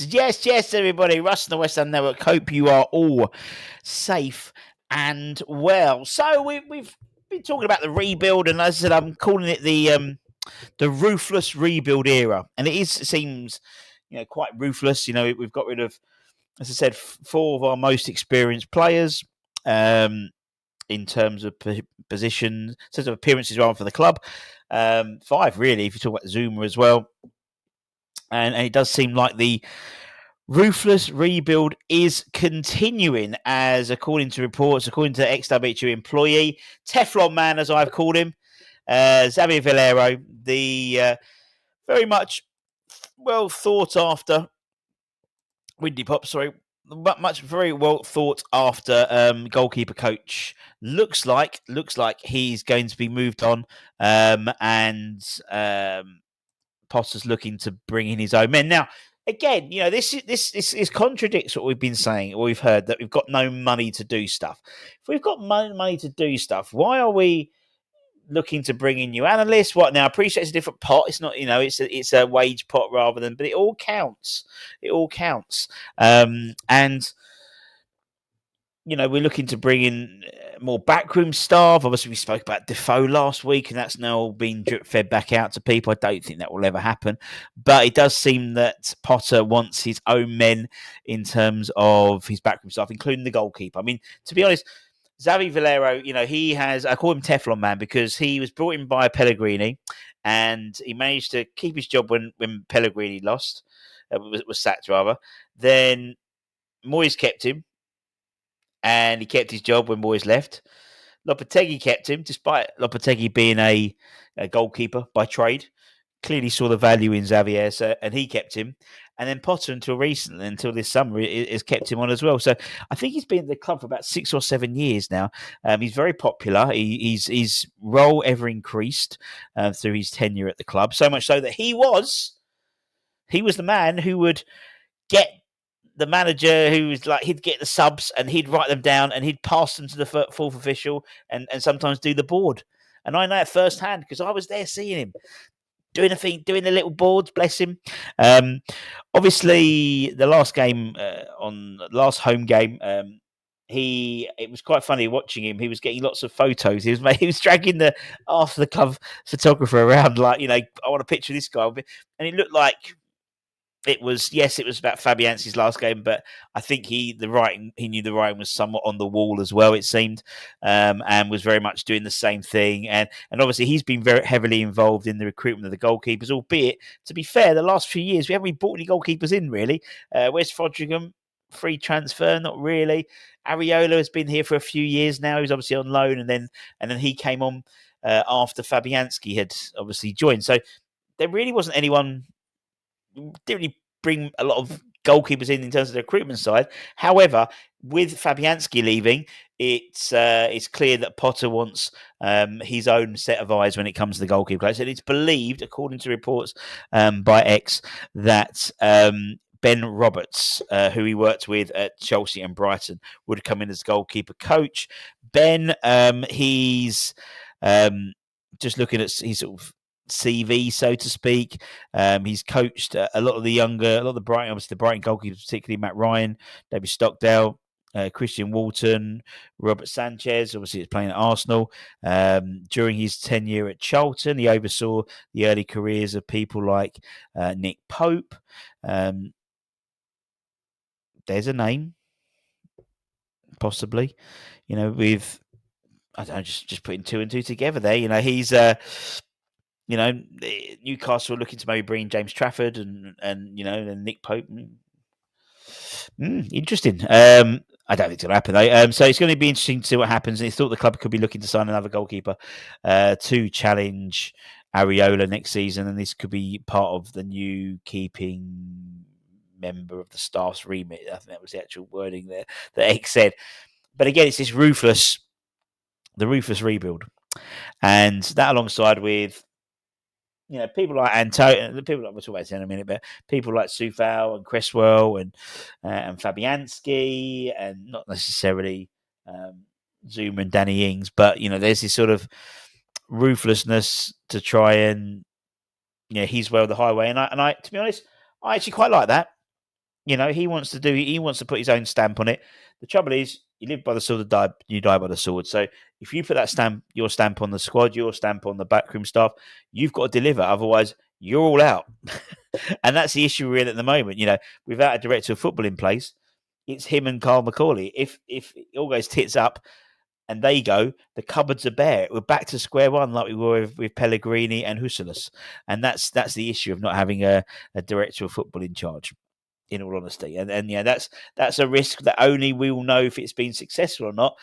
Yes, everybody. Russ and the West Ham Network. Hope you are all safe and well. So we've been talking about the rebuild, and as I said, I'm calling it the ruthless rebuild era, and it seems quite ruthless. We've got rid of, as I said, four of our most experienced players. In terms of positions, in terms of appearances rather for the club, five really. If you talk about Zuma as well, and it does seem like the ruthless rebuild is continuing, as according to reports, according to XWHU employee, Teflon Man, as I've called him, Xavi Valero, the very much well thought after Windy Pop, sorry, much very well thought after goalkeeper coach looks like he's going to be moved on, and Potter's looking to bring in his own men now. Again, this contradicts what we've been saying, or we've heard, that we've got no money to do stuff. If we've got money to do stuff, why are we looking to bring in new analysts? What now? I appreciate it's a different pot. It's not, it's a wage pot rather than, but it all counts. It all counts. And we're looking to bring in more backroom staff. Obviously, we spoke about Defoe last week, and that's now been drip fed back out to people. I don't think that will ever happen. But it does seem that Potter wants his own men in terms of his backroom staff, including the goalkeeper. I mean, to be honest, Xavi Valero, he has, I call him Teflon Man because he was brought in by Pellegrini, and he managed to keep his job when Pellegrini lost, was sacked rather. Then Moyes kept him, and he kept his job when Moyes left. Lopetegui kept him, despite Lopetegui being a goalkeeper by trade. Clearly saw the value in Xavier, and he kept him. And then Potter, until recently, until this summer, has kept him on as well. So I think he's been at the club for about 6 or 7 years now. He's very popular. His role ever increased through his tenure at the club, so much so that he was the man who would get the manager, who was like, he'd get the subs and he'd write them down and he'd pass them to the fourth official and sometimes do the board. And I know it firsthand because I was there seeing him doing the little boards, bless him. Obviously, the last game, last home game, it was quite funny watching him. He was getting lots of photos. He was dragging the after the club photographer around, like, I want a picture of this guy. And it looked like it was about Fabianski's last game, but I think he knew the writing was somewhat on the wall as well, it seemed, and was very much doing the same thing. And obviously he's been very heavily involved in the recruitment of the goalkeepers, albeit, to be fair, the last few years we haven't really brought any goalkeepers in, really. Where's Fodringham? Free transfer? Not really. Areola has been here for a few years now. He's obviously on loan, and then he came on after Fabianski had obviously joined. So there really wasn't anyone. Didn't really bring a lot of goalkeepers in terms of the recruitment side. However, with Fabianski leaving, it's clear that Potter wants his own set of eyes when it comes to the goalkeeper. And it's believed, according to reports by X, that Ben Roberts, who he worked with at Chelsea and Brighton, would come in as goalkeeper coach. Ben, he's just looking at his sort of CV, so to speak. He's coached a lot of the Brighton, obviously the Brighton goalkeepers, particularly Matt Ryan, David Stockdale, Christian Walton, Robert Sanchez. Obviously, he's playing at Arsenal. During his tenure at Charlton, he oversaw the early careers of people like Nick Pope. There's a name, possibly. With I don't know, just putting two and two together there. He's Newcastle are looking to maybe bring James Trafford and Nick Pope. Interesting. I don't think it's going to happen though. So it's going to be interesting to see what happens. And he thought the club could be looking to sign another goalkeeper to challenge Areola next season, and this could be part of the new keeping member of the staff's remit. I think that was the actual wording there that X said. But again, it's the ruthless rebuild, and that alongside with people like Antonio, people like we'll talk about in a minute, but people like Soufal and Cresswell and Fabianski, and not necessarily Zuma and Danny Ings, but there's this sort of ruthlessness to try and he's well the highway, and I to be honest, I actually quite like that. He wants to put his own stamp on it. The trouble is, you live by the sword, you die by the sword. So if you put your stamp on the squad, your stamp on the backroom staff, you've got to deliver. Otherwise, you're all out. And that's the issue we're in at the moment. Without a director of football in place, it's him and Carl McCauley. If it all goes tits up and they go, the cupboards are bare. We're back to square one like we were with Pellegrini and Huselis. And that's the issue of not having a director of football in charge, in all honesty. And that's a risk that only we will know if it's been successful or not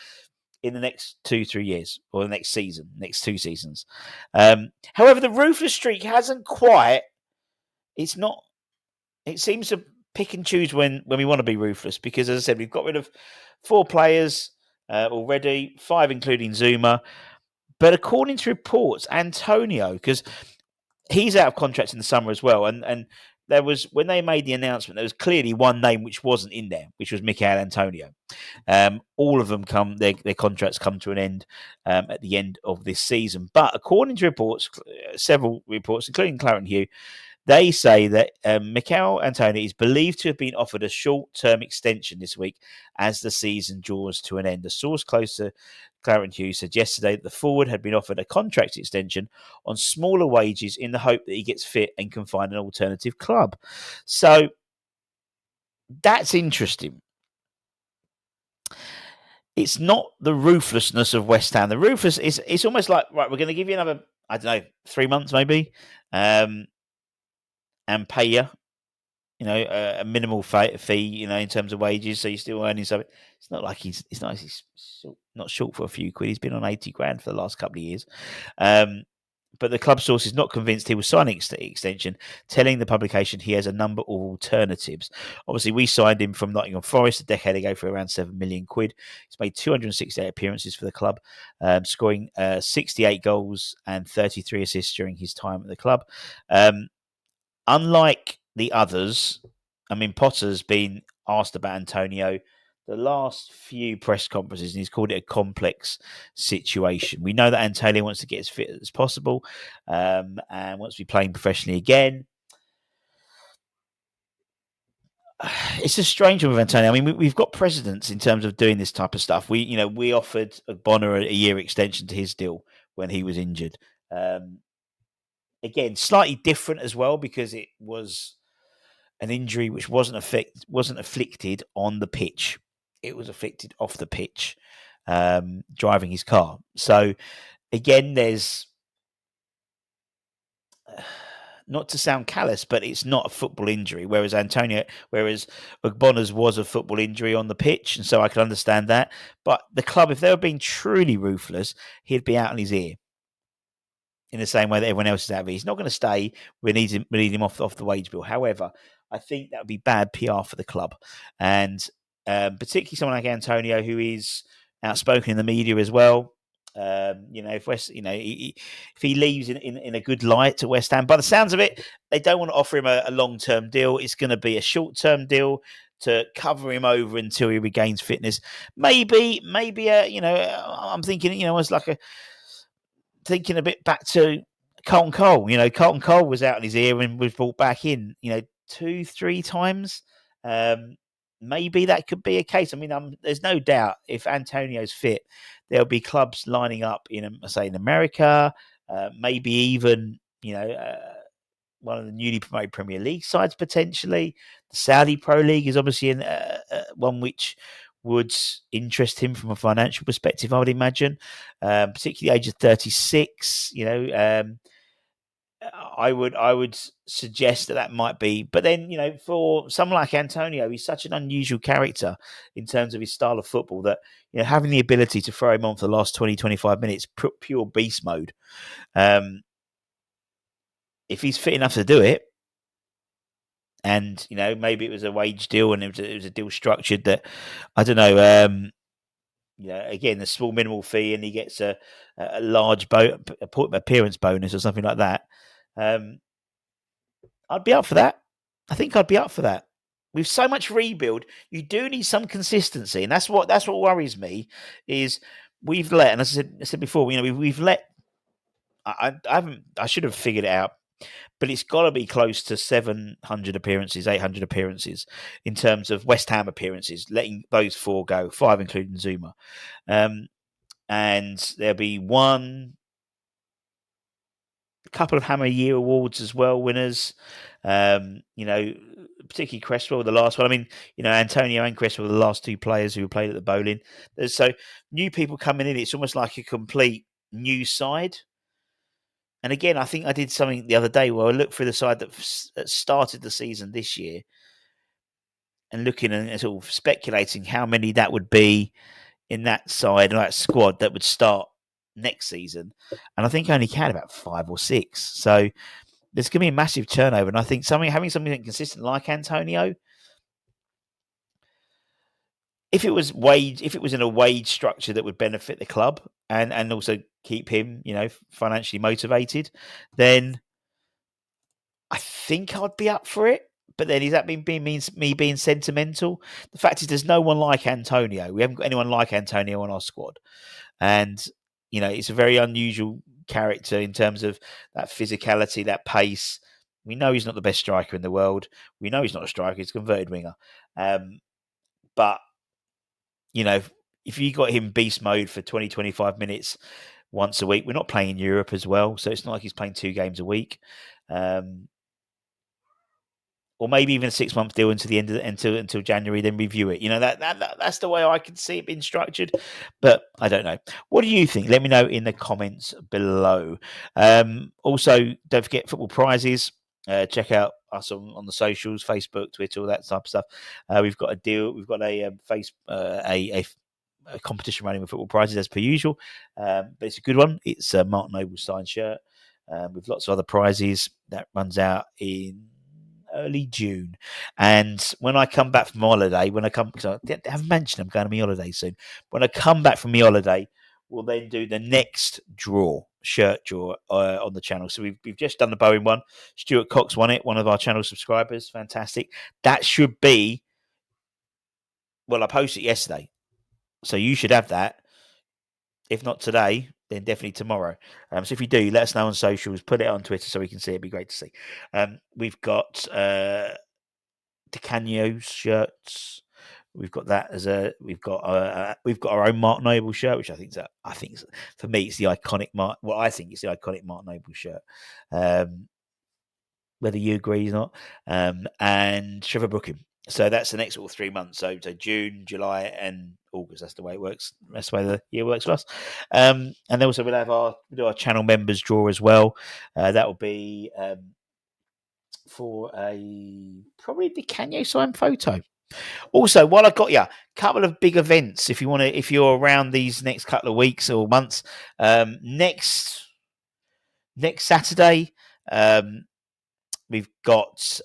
in the next 2-3 years, or the next season, next 2 seasons. However, the ruthless streak hasn't quite. It's not. It seems to pick and choose when we want to be ruthless, because, as I said, we've got rid of 4 players already, 5 including Zuma. But according to reports, Antonio, because he's out of contract in the summer as well, and there was, when they made the announcement, there was clearly one name which wasn't in there, which was Mikel Antonio. All of them their contracts come to an end at the end of this season. But according to reports, several reports, including Clarence Hugh, they say that Mikel Antonio is believed to have been offered a short-term extension this week as the season draws to an end. A source close to Clarence Hughes said yesterday that the forward had been offered a contract extension on smaller wages in the hope that he gets fit and can find an alternative club. So that's interesting. It's not the ruthlessness of West Ham. The ruthless it's almost like, right, we're going to give you another, I don't know, 3 months maybe, and pay you, a minimal fee, in terms of wages, so you're still earning something. It's not like he's not short for a few quid. He's been on 80 grand for the last couple of years. But the club source is not convinced he will sign an extension, telling the publication he has a number of alternatives. Obviously, we signed him from Nottingham Forest a decade ago for around 7 million quid. He's made 268 appearances for the club, scoring 68 goals and 33 assists during his time at the club. Unlike the others, Potter's been asked about Antonio the last few press conferences, and he's called it a complex situation. We know that Antonio wants to get as fit as possible, and wants to be playing professionally again. It's a strange one with Antonio. We've got precedents in terms of doing this type of stuff. We offered Bonner a year extension to his deal when he was injured. Again, slightly different as well, because it was an injury which wasn't afflicted on the pitch. It was afflicted off the pitch, driving his car. So again, there's, not to sound callous, but it's not a football injury. Whereas Ogbona's was a football injury on the pitch, and so I can understand that. But the club, if they were being truly ruthless, he'd be out on his ear, in the same way that everyone else is out of it. He's not going to stay. We need him off the wage bill. However, I think that would be bad PR for the club, and particularly someone like Antonio, who is outspoken in the media as well. If he leaves in a good light to West Ham, by the sounds of it, they don't want to offer him a long-term deal. It's going to be a short-term deal to cover him over until he regains fitness. Maybe, I'm thinking, it's like thinking a bit back to Carlton Cole. Carlton Cole was out in his ear and was brought back in, 2-3 times. Maybe that could be a case. There's no doubt if Antonio's fit, there'll be clubs lining up in America, maybe even, one of the newly promoted Premier League sides potentially. The Saudi Pro League is obviously one which would interest him from a financial perspective, I would imagine, particularly age of 36. I would suggest that might be, but then for someone like Antonio, he's such an unusual character in terms of his style of football that having the ability to throw him on for the last 20-25 minutes, pure beast mode. If he's fit enough to do it, and maybe it was a wage deal and it was a deal structured that, I don't know. Again, a small minimal fee, and he gets a large appearance bonus or something like that. I'd be up for that. I think I'd be up for that. With so much rebuild, you do need some consistency, and that's what worries me. Is we've let, and as I said before, we've let. I should have figured it out but it's got to be close to 700 appearances, 800 appearances in terms of West Ham appearances, letting those 4 go, 5 including Zuma. And there'll be a couple of Hammer Year awards as well, winners. Particularly Cresswell, the last one. I mean, Antonio and Cresswell were the last 2 players who played at the Bowling. So new people coming in, it's almost like a complete new side. And again, I think I did something the other day where I looked through the side that started the season this year and looking and sort of speculating how many that would be in that side and that squad that would start next season. And I think I only counted about 5 or 6. So there's going to be a massive turnover. And I think having something consistent like Antonio, if it was in a wage structure that would benefit the club and also keep him, financially motivated, then I think I'd be up for it. But then, is that means me being sentimental? The fact is, there's no one like Antonio. We haven't got anyone like Antonio on our squad. And, it's a very unusual character in terms of that physicality, that pace. We know he's not the best striker in the world. We know he's not a striker. He's a converted winger. But, if you got him beast mode for 20, 25 minutes once a week, we're not playing in Europe as well. So it's not like he's playing 2 games a week. Or maybe even a 6-month deal until the end of until January, then review it. That's the way I can see it being structured, but I don't know. What do you think? Let me know in the comments below. Also, don't forget football prizes. Check out us on the socials, Facebook, Twitter, all that type of stuff. We've got a deal. We've got a a competition running with football prizes as per usual, but it's a good one. It's a Martin Noble signed shirt with lots of other prizes that runs out in early June. And when I come back from holiday, because I haven't mentioned I'm going on my holiday soon. When I come back from my holiday, we'll then do the next shirt draw on the channel. So we've just done the Bowen one. Stuart Cox won it, one of our channel subscribers. Fantastic. That should be, well, I posted it yesterday. So you should have that. If not today, then definitely tomorrow. So if you do, let us know on socials. Put it on Twitter so we can see. It'd be great to see. We've got DeCanio's shirts. We've got that we've got our own Mark Noble shirt, which I think for me it's the iconic Mark. Well, I think it's the iconic Mark Noble shirt. Whether you agree or not, and Trevor Brookham. So that's the next 3 months. So June, July, and August. That's the way it works. That's the way the year works for us. And then also we'll do our channel members draw as well. That will be for probably the Kanye signed photo. Also, while I got you, a couple of big events. If you're around these next couple of weeks or months, next Saturday, we've got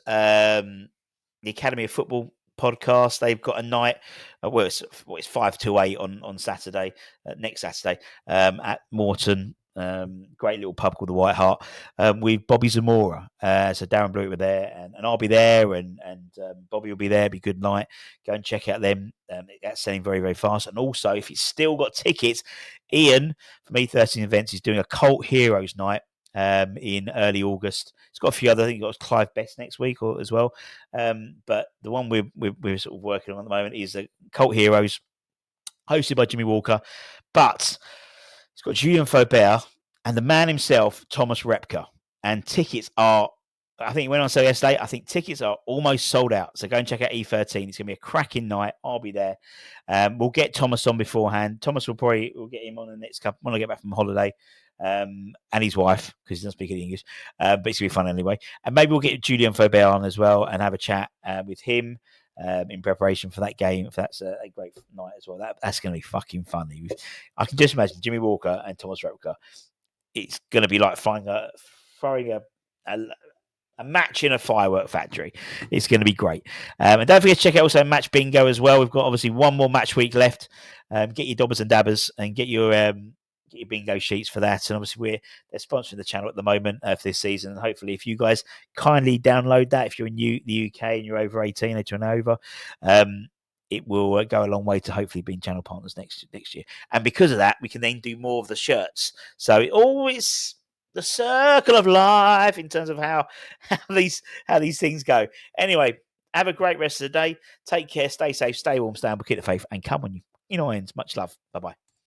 the Academy of Football podcast. They've got a night. It's 5 to 8 on Saturday, next Saturday, at Morton. Great little pub called the White Hart, with Bobby Zamora. So Darren Blewett were there, and I'll be there, and Bobby will be there. It'll be a good night. Go and check out them. That's selling very, very fast. And also, if you've still got tickets, Ian from E13 Events is doing a Cult Heroes night in early August. It's got a few other things. You've got Clive Best next week as well. But the one we're sort of working on at the moment is the Cult Heroes, hosted by Jimmy Walker. But it's got Julien Faubert and the man himself, Thomas Repka. And tickets are, I think it went on sale yesterday. I think tickets are almost sold out. So go and check out E13. It's going to be a cracking night. I'll be there. We'll get Thomas on beforehand. We'll get him on the next couple when I get back from holiday. And his wife, because he doesn't speak any English. But it's going to be fun anyway. And maybe we'll get Julien Faubert on as well and have a chat with him in preparation for that game. If that's a great night as well. That's going to be fucking funny. I can just imagine Jimmy Walker and Thomas Repka. It's going to be like throwing a match in a firework factory. It's going to be great. And don't forget to check out also Match Bingo as well. We've got obviously one more match week left. Get your dobbers and dabbers and get your bingo sheets for that. And obviously they're sponsoring the channel at the moment for this season. And hopefully if you guys kindly download that, if you're in the UK and you're over 18, 18 and over, it will go a long way to hopefully being channel partners next year. And because of that, we can then do more of the shirts. So it always the circle of life in terms of how these things go. Anyway, have a great rest of the day. Take care. Stay safe. Stay warm. Stay humble. Keep the faith. And come on, you. Much love. Bye bye.